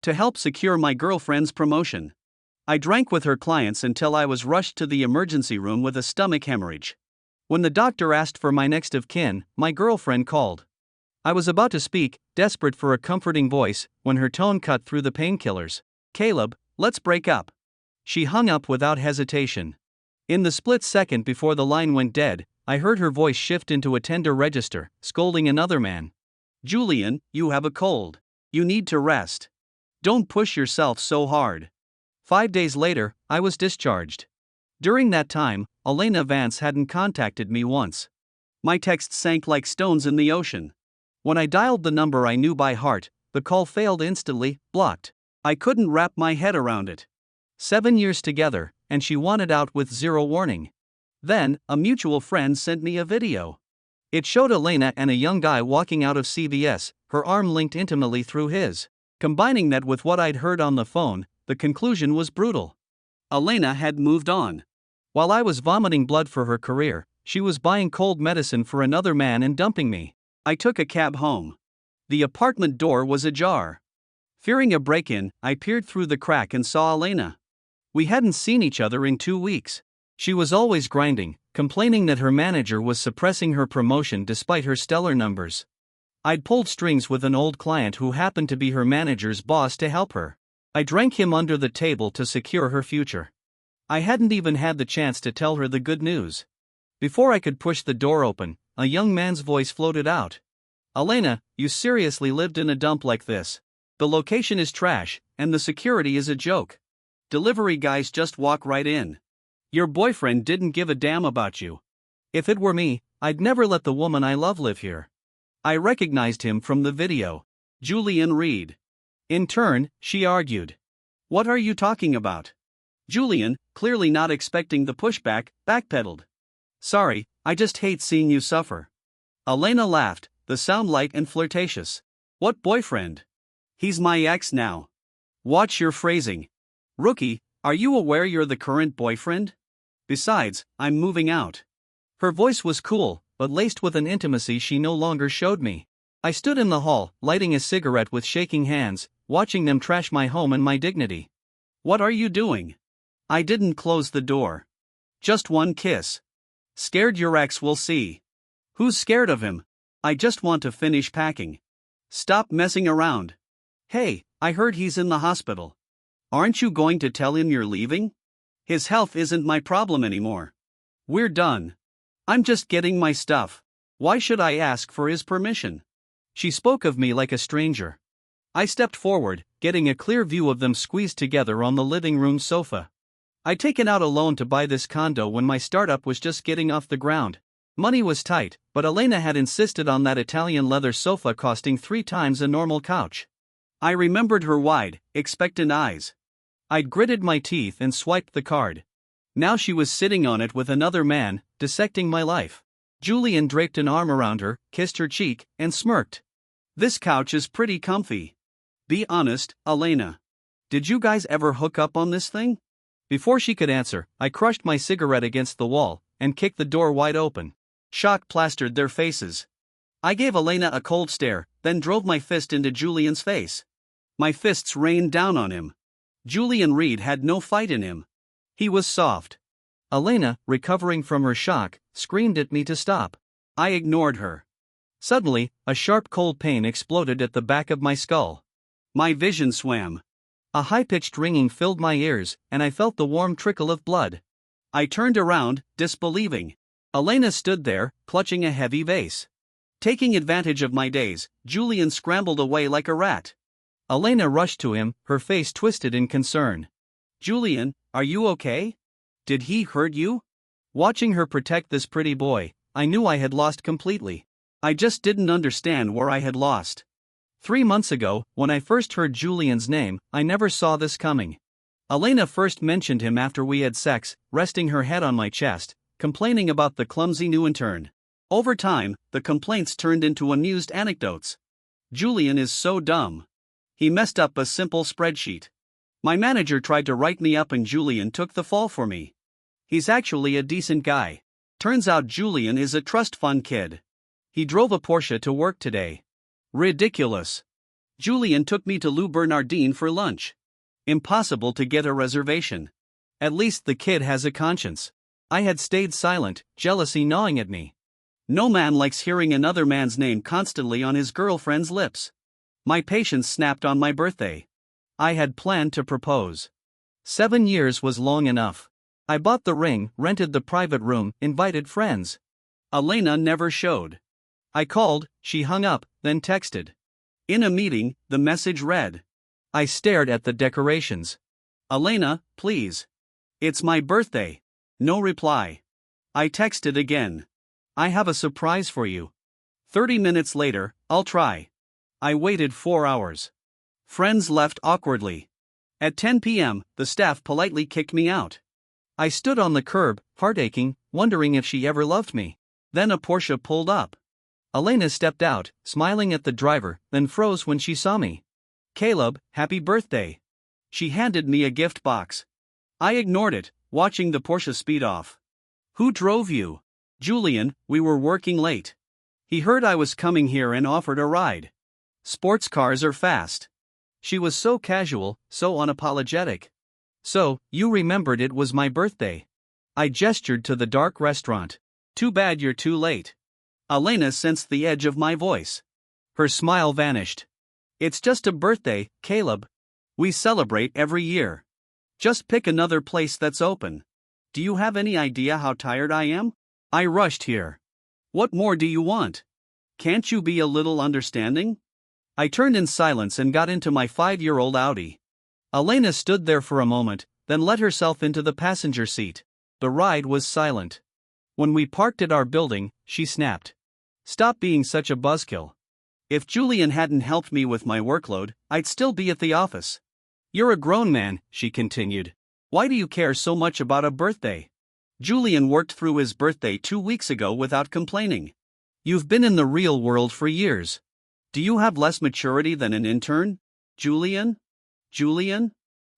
to help secure my girlfriend's promotion. I drank with her clients until I was rushed to the emergency room with a stomach hemorrhage. When the doctor asked for my next of kin, my girlfriend called. I was about to speak, desperate for a comforting voice, when her tone cut through the painkillers. "Caleb, let's break up." She hung up without hesitation. In the split second before the line went dead, I heard her voice shift into a tender register, scolding another man. "Julian, you have a cold. You need to rest. Don't push yourself so hard." 5 days later, I was discharged. During that time, Elena Vance hadn't contacted me once. My texts sank like stones in the ocean. When I dialed the number I knew by heart, the call failed instantly, blocked. I couldn't wrap my head around it. 7 years together, and she wanted out with zero warning. Then, a mutual friend sent me a video. It showed Elena and a young guy walking out of CVS, her arm linked intimately through his. Combining that with what I'd heard on the phone, the conclusion was brutal. Elena had moved on. While I was vomiting blood for her career, she was buying cold medicine for another man and dumping me. I took a cab home. The apartment door was ajar. Fearing a break-in, I peered through the crack and saw Elena. We hadn't seen each other in 2 weeks. She was always grinding, complaining that her manager was suppressing her promotion despite her stellar numbers. I'd pulled strings with an old client who happened to be her manager's boss to help her. I drank him under the table to secure her future. I hadn't even had the chance to tell her the good news. Before I could push the door open, a young man's voice floated out. "Elena, you seriously lived in a dump like this? The location is trash, and the security is a joke. Delivery guys just walk right in. Your boyfriend didn't give a damn about you. If it were me, I'd never let the woman I love live here." I recognized him from the video. Julian Reed. "Intern," she argued. "What are you talking about?" Julian, clearly not expecting the pushback, backpedaled. "Sorry, I just hate seeing you suffer." Elena laughed, the sound light and flirtatious. "What boyfriend? He's my ex now. Watch your phrasing. Rookie, are you aware you're the current boyfriend? Besides, I'm moving out." Her voice was cool, but laced with an intimacy she no longer showed me. I stood in the hall, lighting a cigarette with shaking hands, watching them trash my home and my dignity. "What are you doing?" I didn't close the door. "Just one kiss." "Scared your ex will see." "Who's scared of him? I just want to finish packing." "Stop messing around." "Hey, I heard he's in the hospital. Aren't you going to tell him you're leaving?" "His health isn't my problem anymore. We're done. I'm just getting my stuff. Why should I ask for his permission?" She spoke of me like a stranger. I stepped forward, getting a clear view of them squeezed together on the living room sofa. I'd taken out a loan to buy this condo when my startup was just getting off the ground. Money was tight, but Elena had insisted on that Italian leather sofa costing 3 times a normal couch. I remembered her wide, expectant eyes. I'd gritted my teeth and swiped the card. Now she was sitting on it with another man, dissecting my life. Julian draped an arm around her, kissed her cheek, and smirked. "This couch is pretty comfy. Be honest, Elena. Did you guys ever hook up on this thing?" Before she could answer, I crushed my cigarette against the wall and kicked the door wide open. Shock plastered their faces. I gave Elena a cold stare, then drove my fist into Julian's face. My fists rained down on him. Julian Reed had no fight in him. He was soft. Elena, recovering from her shock, screamed at me to stop. I ignored her. Suddenly, a sharp cold pain exploded at the back of my skull. My vision swam. A high-pitched ringing filled my ears, and I felt the warm trickle of blood. I turned around, disbelieving. Elena stood there, clutching a heavy vase. Taking advantage of my daze, Julian scrambled away like a rat. Elena rushed to him, her face twisted in concern. "Julian, are you okay? Did he hurt you?" Watching her protect this pretty boy, I knew I had lost completely. I just didn't understand where I had lost. 3 months ago, when I first heard Julian's name, I never saw this coming. Elena first mentioned him after we had sex, resting her head on my chest, complaining about the clumsy new intern. Over time, the complaints turned into amused anecdotes. "Julian is so dumb. He messed up a simple spreadsheet. My manager tried to write me up and Julian took the fall for me. He's actually a decent guy. Turns out Julian is a trust fund kid. He drove a Porsche to work today. Ridiculous." Julian took me to Lou Bernardin for lunch. Impossible to get a reservation. At least the kid has a conscience. I had stayed silent, jealousy gnawing at me. No man likes hearing another man's name constantly on his girlfriend's lips. My patience snapped on my birthday. I had planned to propose. 7 years was long enough. I bought the ring, rented the private room, invited friends. Elena never showed. I called, she hung up, then texted. In a meeting, the message read. I stared at the decorations. Elena, please. It's my birthday. No reply. I texted again. I have a surprise for you. 30 minutes later, I'll try. I waited 4 hours. Friends left awkwardly. At 10 p.m., the staff politely kicked me out. I stood on the curb, heart aching, wondering if she ever loved me. Then a Porsche pulled up. Elena stepped out, smiling at the driver, then froze when she saw me. Caleb, happy birthday. She handed me a gift box. I ignored it, watching the Porsche speed off. Who drove you? Julian, we were working late. He heard I was coming here and offered a ride. Sports cars are fast. She was so casual, so unapologetic. So, you remembered it was my birthday. I gestured to the dark restaurant. Too bad you're too late. Elena sensed the edge of my voice. Her smile vanished. It's just a birthday, Caleb. We celebrate every year. Just pick another place that's open. Do you have any idea how tired I am? I rushed here. What more do you want? Can't you be a little understanding? I turned in silence and got into my 5-year-old Audi. Elena stood there for a moment, then let herself into the passenger seat. The ride was silent. When we parked at our building, she snapped. Stop being such a buzzkill. If Julian hadn't helped me with my workload, I'd still be at the office. You're a grown man, she continued. Why do you care so much about a birthday? Julian worked through his birthday 2 weeks ago without complaining. You've been in the real world for years. Do you have less maturity than an intern? Julian? Julian?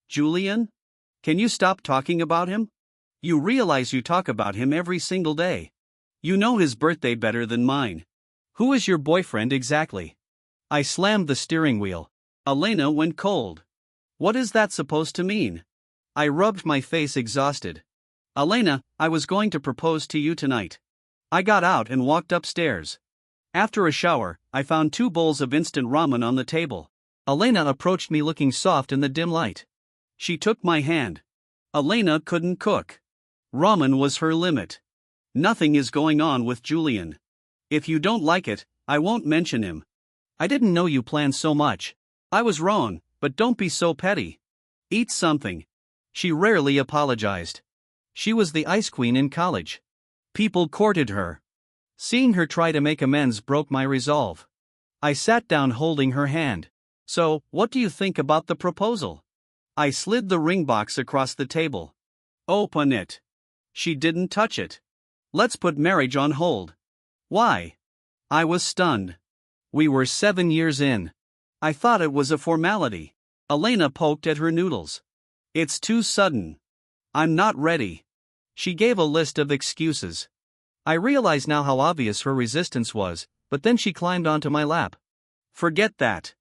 Julian? Can you stop talking about him? You realize you talk about him every single day. You know his birthday better than mine. Who is your boyfriend exactly? I slammed the steering wheel. Elena went cold. What is that supposed to mean? I rubbed my face exhausted. Elena, I was going to propose to you tonight. I got out and walked upstairs. After a shower, I found 2 bowls of instant ramen on the table. Elena approached me looking soft in the dim light. She took my hand. Elena couldn't cook. Ramen was her limit. Nothing is going on with Julian. If you don't like it, I won't mention him. I didn't know you planned so much. I was wrong, but don't be so petty. Eat something. She rarely apologized. She was the ice queen in college. People courted her. Seeing her try to make amends broke my resolve. I sat down holding her hand. So, what do you think about the proposal? I slid the ring box across the table. Open it. She didn't touch it. Let's put marriage on hold. Why? I was stunned. We were 7 years in. I thought it was a formality. Elena poked at her noodles. It's too sudden. I'm not ready. She gave a list of excuses. I realize now how obvious her resistance was, but then she climbed onto my lap. Forget that.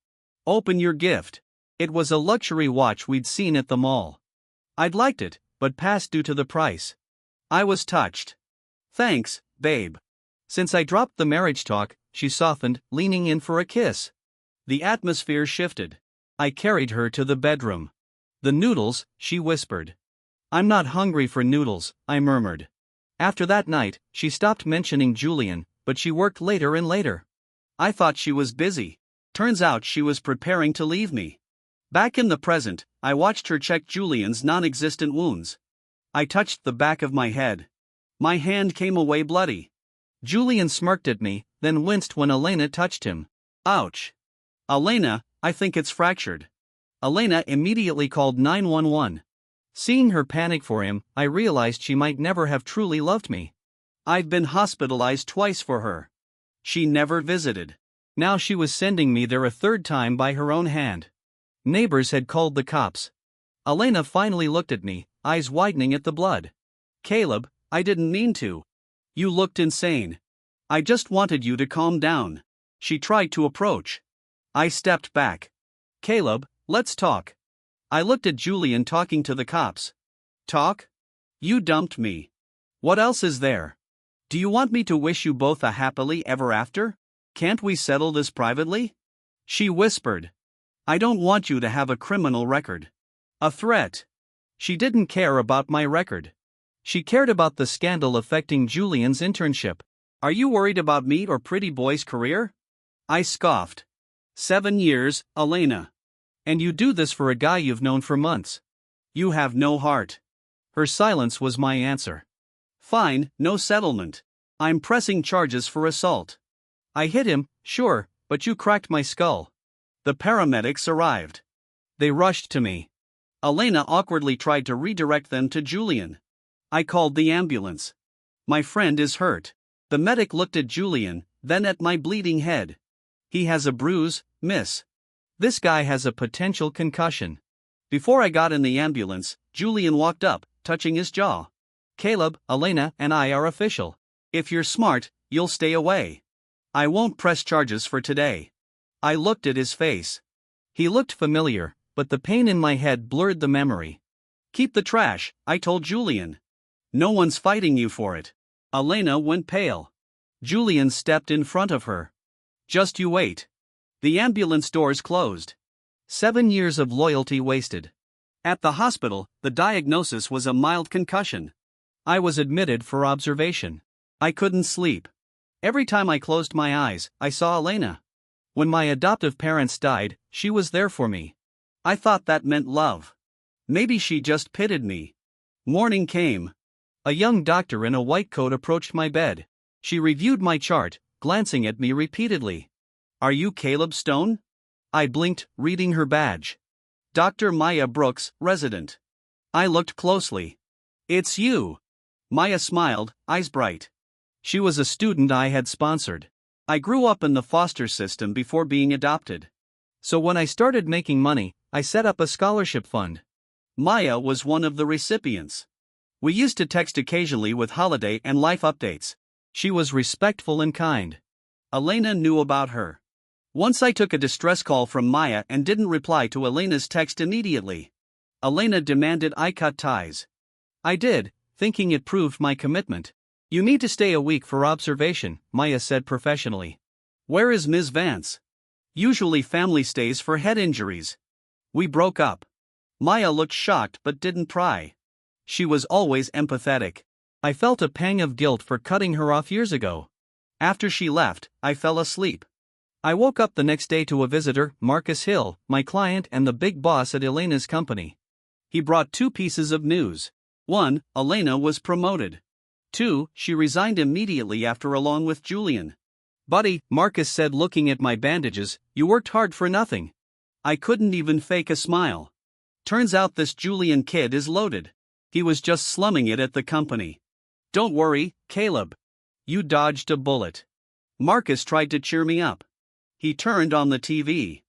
Open your gift. It was a luxury watch we'd seen at the mall. I'd liked it, but passed due to the price. I was touched. Thanks, babe. Since I dropped the marriage talk, she softened, leaning in for a kiss. The atmosphere shifted. I carried her to the bedroom. The noodles, she whispered. I'm not hungry for noodles, I murmured. After that night, she stopped mentioning Julian, but she worked later and later. I thought she was busy. Turns out she was preparing to leave me. Back in the present, I watched her check Julian's non-existent wounds. I touched the back of my head. My hand came away bloody. Julian smirked at me, then winced when Elena touched him. Ouch. Elena, I think it's fractured. Elena immediately called 911. Seeing her panic for him, I realized she might never have truly loved me. I've been hospitalized twice for her. She never visited. Now she was sending me there a 3rd time by her own hand. Neighbors had called the cops. Elena finally looked at me, eyes widening at the blood. Caleb, I didn't mean to. You looked insane. I just wanted you to calm down. She tried to approach. I stepped back. Caleb, let's talk. I looked at Julian talking to the cops. Talk? You dumped me. What else is there? Do you want me to wish you both a happily ever after? Can't we settle this privately? She whispered. I don't want you to have a criminal record. A threat. She didn't care about my record. She cared about the scandal affecting Julian's internship. Are you worried about me or Pretty Boy's career? I scoffed. 7 years, Elena. And you do this for a guy you've known for months. You have no heart. Her silence was my answer. Fine, no settlement. I'm pressing charges for assault. I hit him, sure, but you cracked my skull. The paramedics arrived. They rushed to me. Elena awkwardly tried to redirect them to Julian. I called the ambulance. My friend is hurt. The medic looked at Julian, then at my bleeding head. He has a bruise, miss. This guy has a potential concussion. Before I got in the ambulance, Julian walked up, touching his jaw. Caleb, Elena, and I are official. If you're smart, you'll stay away. I won't press charges for today. I looked at his face. He looked familiar, but the pain in my head blurred the memory. Keep the trash, I told Julian. No one's fighting you for it. Elena went pale. Julian stepped in front of her. Just you wait. The ambulance doors closed. 7 years of loyalty wasted. At the hospital, the diagnosis was a mild concussion. I was admitted for observation. I couldn't sleep. Every time I closed my eyes, I saw Elena. When my adoptive parents died, she was there for me. I thought that meant love. Maybe she just pitied me. Morning came. A young doctor in a white coat approached my bed. She reviewed my chart, glancing at me repeatedly. Are you Caleb Stone? I blinked, reading her badge. Dr. Maya Brooks, resident. I looked closely. It's you. Maya smiled, eyes bright. She was a student I had sponsored. I grew up in the foster system before being adopted. So when I started making money, I set up a scholarship fund. Maya was one of the recipients. We used to text occasionally with holiday and life updates. She was respectful and kind. Elena knew about her. Once I took a distress call from Maya and didn't reply to Elena's text immediately. Elena demanded I cut ties. I did, thinking it proved my commitment. You need to stay a week for observation, Maya said professionally. Where is Ms. Vance? Usually family stays for head injuries. We broke up. Maya looked shocked but didn't pry. She was always empathetic. I felt a pang of guilt for cutting her off years ago. After she left, I fell asleep. I woke up the next day to a visitor, Marcus Hill, my client and the big boss at Elena's company. He brought 2 pieces of news. 1, Elena was promoted. 2, she resigned immediately after along with Julian. Buddy, Marcus said looking at my bandages, you worked hard for nothing. I couldn't even fake a smile. Turns out this Julian kid is loaded. He was just slumming it at the company. Don't worry, Caleb. You dodged a bullet. Marcus tried to cheer me up. He turned on the TV.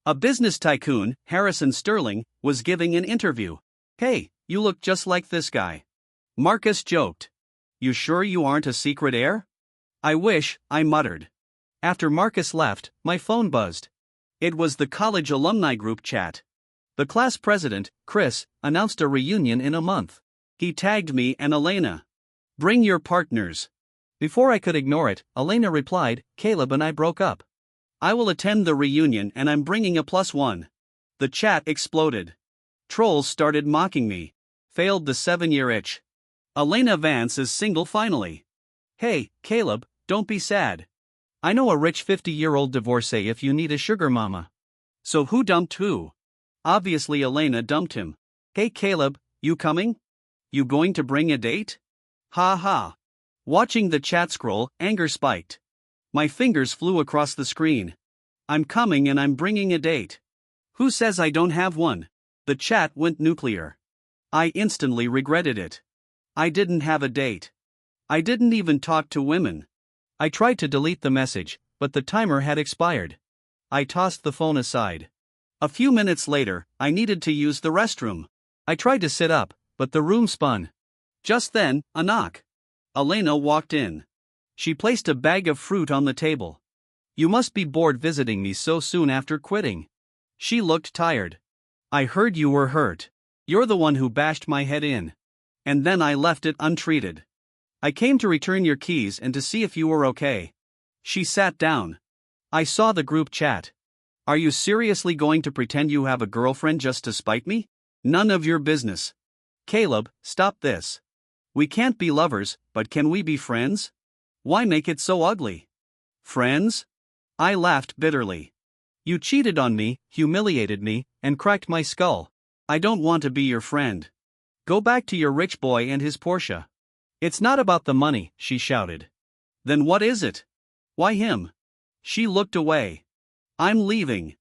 A business tycoon, Harrison Sterling, was giving an interview. Hey, you look just like this guy. Marcus joked. You sure you aren't a secret heir? I wish, I muttered. After Marcus left, my phone buzzed. It was the college alumni group chat. The class president, Chris, announced a reunion in a month. He tagged me and Elena. Bring your partners. Before I could ignore it, Elena replied, Caleb and I broke up. I will attend the reunion and I'm bringing a +1. The chat exploded. Trolls started mocking me. Failed the 7-year itch. Elena Vance is single finally. Hey, Caleb, don't be sad. I know a rich 50-year-old divorcee if you need a sugar mama. So who dumped who? Obviously Elena dumped him. Hey Caleb, you coming? You going to bring a date? Ha ha. Watching the chat scroll, anger spiked. My fingers flew across the screen. I'm coming and I'm bringing a date. Who says I don't have one? The chat went nuclear. I instantly regretted it. I didn't have a date. I didn't even talk to women. I tried to delete the message, but the timer had expired. I tossed the phone aside. A few minutes later, I needed to use the restroom. I tried to sit up, but the room spun. Just then, a knock. Elena walked in. She placed a bag of fruit on the table. You must be bored visiting me so soon after quitting. She looked tired. I heard you were hurt. You're the one who bashed my head in. And then I left it untreated. I came to return your keys and to see if you were okay. She sat down. I saw the group chat. Are you seriously going to pretend you have a girlfriend just to spite me? None of your business. Caleb, stop this. We can't be lovers, but can we be friends? Why make it so ugly? Friends? I laughed bitterly. You cheated on me, humiliated me, and cracked my skull. I don't want to be your friend. Go back to your rich boy and his Porsche. It's not about the money, she shouted. Then what is it? Why him? She looked away. I'm leaving.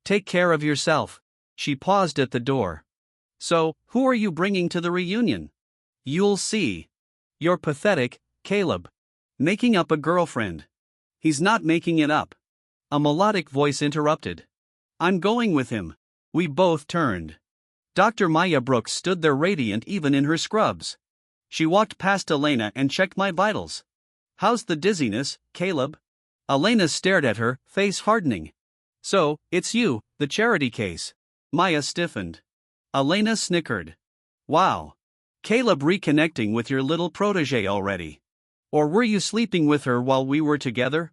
Take care of yourself. She paused at the door. So, who are you bringing to the reunion? You'll see. You're pathetic, Caleb. Making up a girlfriend. He's not making it up. A melodic voice interrupted. I'm going with him. We both turned. Dr. Maya Brooks stood there radiant even in her scrubs. She walked past Elena and checked my vitals. How's the dizziness, Caleb? Elena stared at her, face hardening. So, it's you, the charity case. Maya stiffened. Elena snickered. Wow. Caleb reconnecting with your little protege already. Or were you sleeping with her while we were together?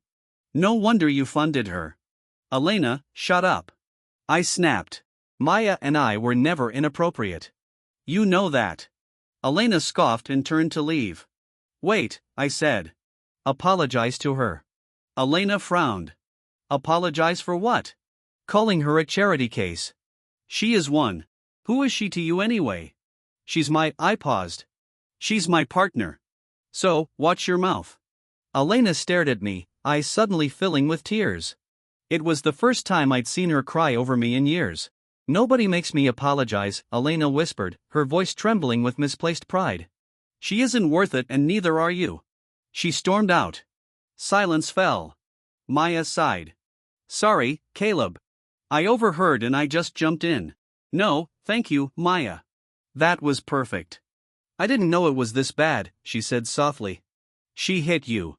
No wonder you funded her. Elena, shut up. I snapped. Maya and I were never inappropriate. You know that. Elena scoffed and turned to leave. Wait, I said. Apologize to her. Elena frowned. Apologize for what? Calling her a charity case. She is one. Who is she to you anyway? I paused. She's my partner. So, watch your mouth. Elena stared at me, eyes suddenly filling with tears. It was the first time I'd seen her cry over me in years. Nobody makes me apologize, Elena whispered, her voice trembling with misplaced pride. She isn't worth it and neither are you. She stormed out. Silence fell. Maya sighed. Sorry, Caleb. I overheard and I just jumped in. No, thank you, Maya. That was perfect. I didn't know it was this bad, she said softly. She hit you.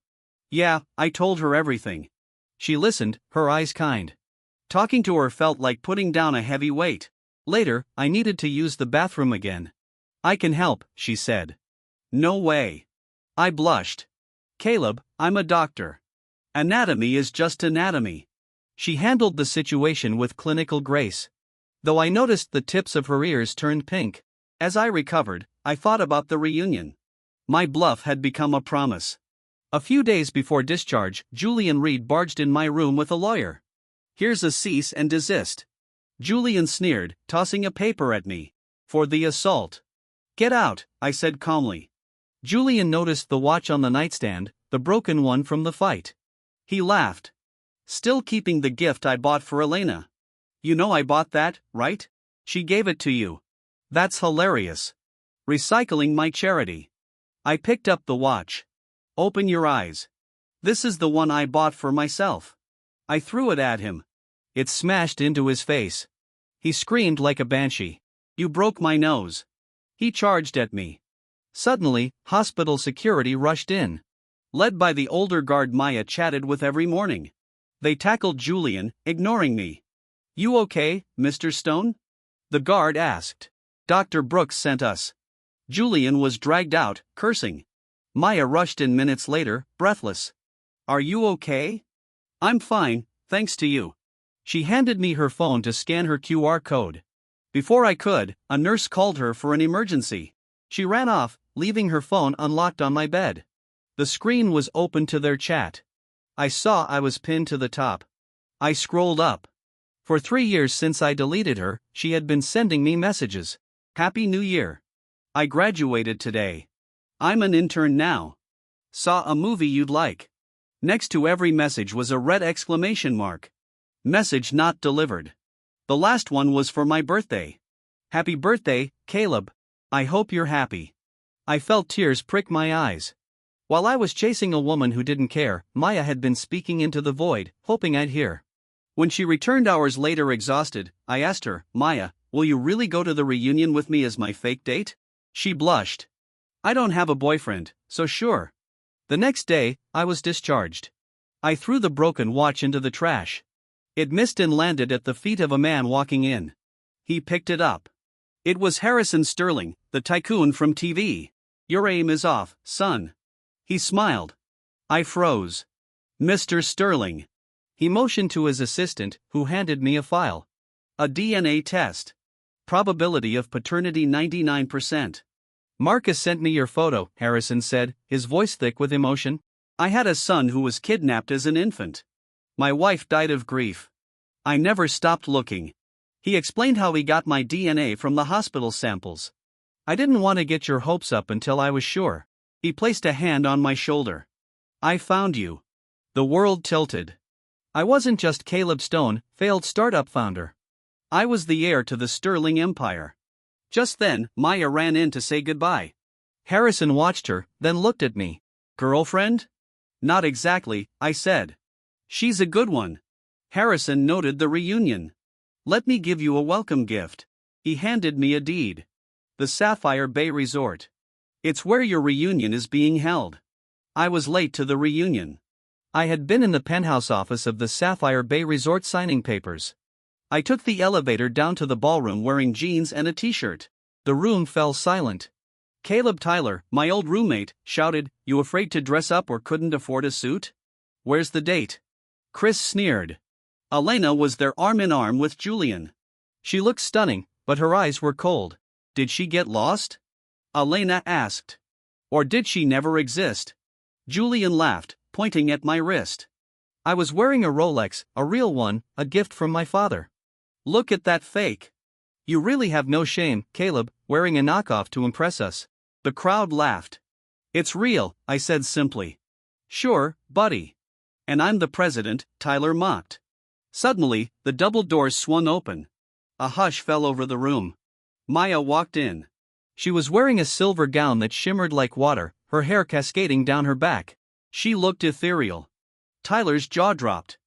Yeah, I told her everything. She listened, her eyes kind. Talking to her felt like putting down a heavy weight. Later, I needed to use the bathroom again. I can help, she said. No way. I blushed. Caleb, I'm a doctor. Anatomy is just anatomy. She handled the situation with clinical grace. Though I noticed the tips of her ears turned pink. As I recovered, I thought about the reunion. My bluff had become a promise. A few days before discharge, Julian Reed barged in my room with a lawyer. Here's a cease and desist. Julian sneered, tossing a paper at me. For the assault. Get out, I said calmly. Julian noticed the watch on the nightstand, the broken one from the fight. He laughed. Still keeping the gift I bought for Elena. You know I bought that, right? She gave it to you. That's hilarious. Recycling my charity. I picked up the watch. Open your eyes. This is the one I bought for myself. I threw it at him. It smashed into his face. He screamed like a banshee. You broke my nose. He charged at me. Suddenly, hospital security rushed in. Led by the older guard Maya chatted with every morning. They tackled Julian, ignoring me. You okay, Mr. Stone? The guard asked. Dr. Brooks sent us. Julian was dragged out, cursing. Maya rushed in minutes later, breathless. Are you okay? I'm fine, thanks to you. She handed me her phone to scan her QR code. Before I could, a nurse called her for an emergency. She ran off, leaving her phone unlocked on my bed. The screen was open to their chat. I saw I was pinned to the top. I scrolled up. For 3 years since I deleted her, she had been sending me messages. Happy New Year. I graduated today. I'm an intern now. Saw a movie you'd like. Next to every message was a red exclamation mark. Message not delivered. The last one was for my birthday. Happy birthday, Caleb. I hope you're happy. I felt tears prick my eyes. While I was chasing a woman who didn't care, Maya had been speaking into the void, hoping I'd hear. When she returned hours later exhausted, I asked her, Maya, will you really go to the reunion with me as my fake date? She blushed. I don't have a boyfriend, so sure. The next day, I was discharged. I threw the broken watch into the trash. It missed and landed at the feet of a man walking in. He picked it up. It was Harrison Sterling, the tycoon from TV. "Your aim is off, son." He smiled. I froze. "Mr. Sterling." He motioned to his assistant, who handed me a file. "A DNA test. Probability of paternity 99%. "Marcus sent me your photo," Harrison said, his voice thick with emotion. "I had a son who was kidnapped as an infant. My wife died of grief. I never stopped looking." He explained how he got my DNA from the hospital samples. "I didn't want to get your hopes up until I was sure." He placed a hand on my shoulder. "I found you." The world tilted. I wasn't just Caleb Stone, failed startup founder. I was the heir to the Sterling Empire. Just then, Maya ran in to say goodbye. Harrison watched her, then looked at me. "Girlfriend?" "Not exactly," I said. "She's a good one." Harrison noted the reunion. "Let me give you a welcome gift." He handed me a deed. "The Sapphire Bay Resort. It's where your reunion is being held." I was late to the reunion. I had been in the penthouse office of the Sapphire Bay Resort signing papers. I took the elevator down to the ballroom wearing jeans and a t-shirt. The room fell silent. Caleb Tyler, my old roommate, shouted, "You afraid to dress up or couldn't afford a suit? Where's the date?" Chris sneered. Elena was there arm in arm with Julian. She looked stunning, but her eyes were cold. "Did she get lost?" Elena asked. "Or did she never exist?" Julian laughed, pointing at my wrist. I was wearing a Rolex, a real one, a gift from my father. "Look at that fake." "You really have no shame, Caleb, wearing a knockoff to impress us." The crowd laughed. "It's real," I said simply. "Sure, buddy." "And I'm the president," Tyler mocked. Suddenly, the double doors swung open. A hush fell over the room. Maya walked in. She was wearing a silver gown that shimmered like water, her hair cascading down her back. She looked ethereal. Tyler's jaw dropped.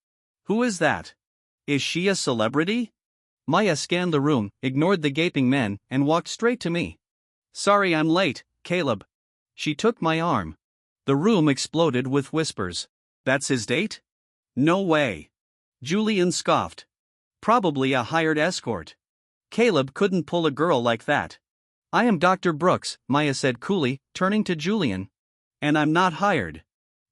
"Who is that? Is she a celebrity?" Maya scanned the room, ignored the gaping men, and walked straight to me. "Sorry I'm late, Caleb." She took my arm. The room exploded with whispers. "That's his date?" "No way." Julian scoffed. "Probably a hired escort. Caleb couldn't pull a girl like that." "I am Dr. Brooks," Maya said coolly, turning to Julian. "And I'm not hired.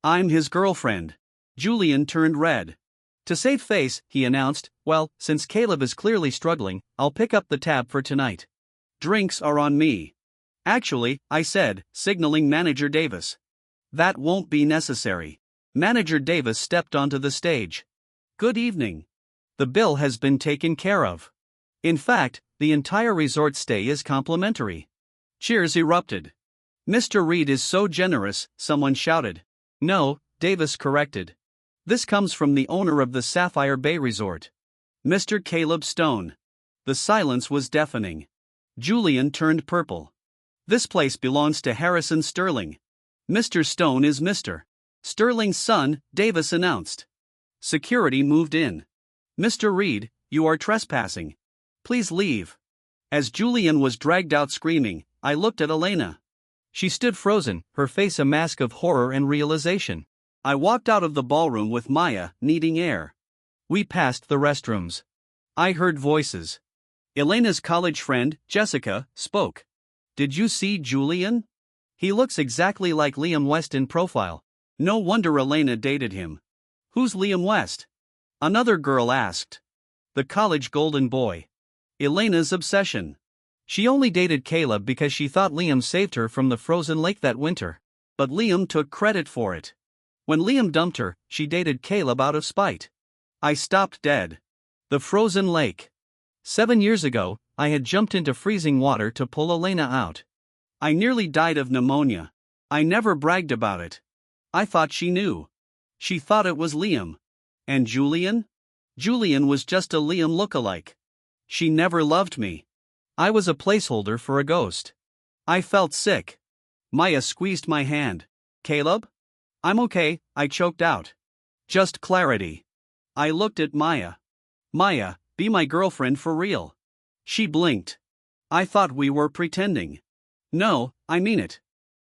I'm his girlfriend." Julian turned red. To save face, he announced, "Well, since Caleb is clearly struggling, I'll pick up the tab for tonight. Drinks are on me." "Actually," I said, signaling Manager Davis. "That won't be necessary." Manager Davis stepped onto the stage. "Good evening. The bill has been taken care of. In fact, the entire resort stay is complimentary." Cheers erupted. "Mr. Reed is so generous," someone shouted. "No," Davis corrected. "This comes from the owner of the Sapphire Bay Resort, Mr. Caleb Stone." The silence was deafening. Julian turned purple. "This place belongs to Harrison Sterling. Mr. Stone is Mr. Sterling's son," Davis announced. Security moved in. "Mr. Reed, you are trespassing. Please leave." As Julian was dragged out screaming, I looked at Elena. She stood frozen, her face a mask of horror and realization. I walked out of the ballroom with Maya, needing air. We passed the restrooms. I heard voices. Elena's college friend, Jessica, spoke. "Did you see Julian? He looks exactly like Liam West in profile." No wonder Elena dated him. "Who's Liam West?" another girl asked. "The college golden boy. Elena's obsession. She only dated Caleb because she thought Liam saved her from the frozen lake that winter. But Liam took credit for it. When Liam dumped her, she dated Caleb out of spite." I stopped dead. The frozen lake. 7 years ago, I had jumped into freezing water to pull Elena out. I nearly died of pneumonia. I never bragged about it. I thought she knew. She thought it was Liam. And Julian? Julian was just a Liam lookalike. She never loved me. I was a placeholder for a ghost. I felt sick. Maya squeezed my hand. "Caleb?" "I'm okay," I choked out. "Just clarity." I looked at Maya. "Maya, be my girlfriend for real." She blinked. "I thought we were pretending." "No, I mean it."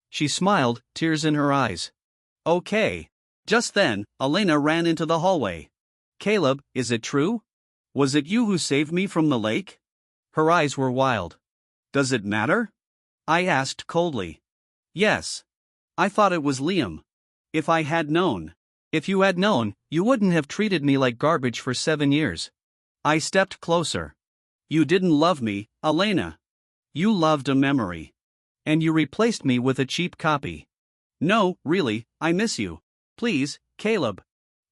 She smiled, tears in her eyes. "Okay. Just then, Elena ran into the hallway. Caleb, is it true? Was it you who saved me from the lake? Her eyes were wild. Does it matter? I asked coldly. Yes. I thought it was Liam. If I had known. If you had known, you wouldn't have treated me like garbage for 7 years. I stepped closer. You didn't love me, Elena. You loved a memory. And you replaced me with a cheap copy. No, really, I miss you. Please, Caleb.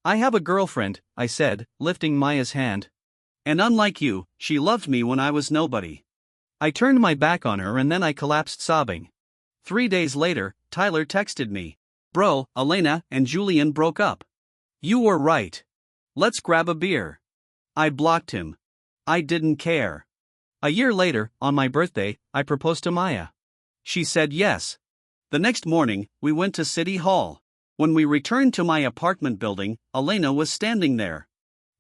I have a girlfriend, I said, lifting Maya's hand. And unlike you, she loved me when I was nobody. I turned my back on her and then I collapsed sobbing. 3 days later, Tyler texted me. Bro, Elena and Julian broke up. You were right. Let's grab a beer. I blocked him. I didn't care. A year later, on my birthday, I proposed to Maya. She said yes. The next morning, we went to City Hall. When we returned to my apartment building, Elena was standing there.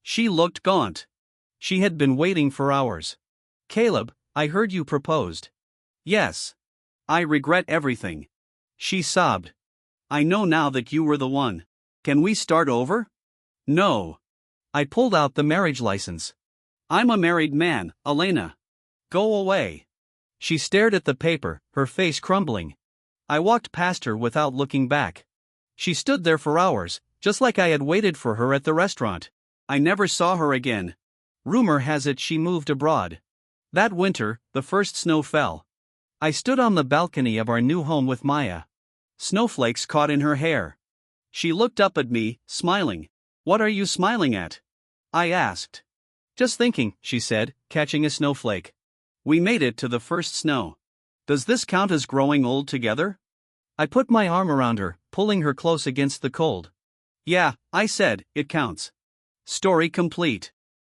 She looked gaunt. She had been waiting for hours. Caleb, I heard you proposed. Yes. I regret everything. She sobbed. I know now that you were the one. Can we start over? No. I pulled out the marriage license. I'm a married man, Elena. Go away. She stared at the paper, her face crumbling. I walked past her without looking back. She stood there for hours, just like I had waited for her at the restaurant. I never saw her again. Rumor has it she moved abroad. That winter, the first snow fell. I stood on the balcony of our new home with Maya. Snowflakes caught in her hair. She looked up at me, smiling. What are you smiling at? I asked. Just thinking, she said, catching a snowflake. We made it to the first snow. Does this count as growing old together? I put my arm around her, pulling her close against the cold. Yeah, I said, it counts. Story complete.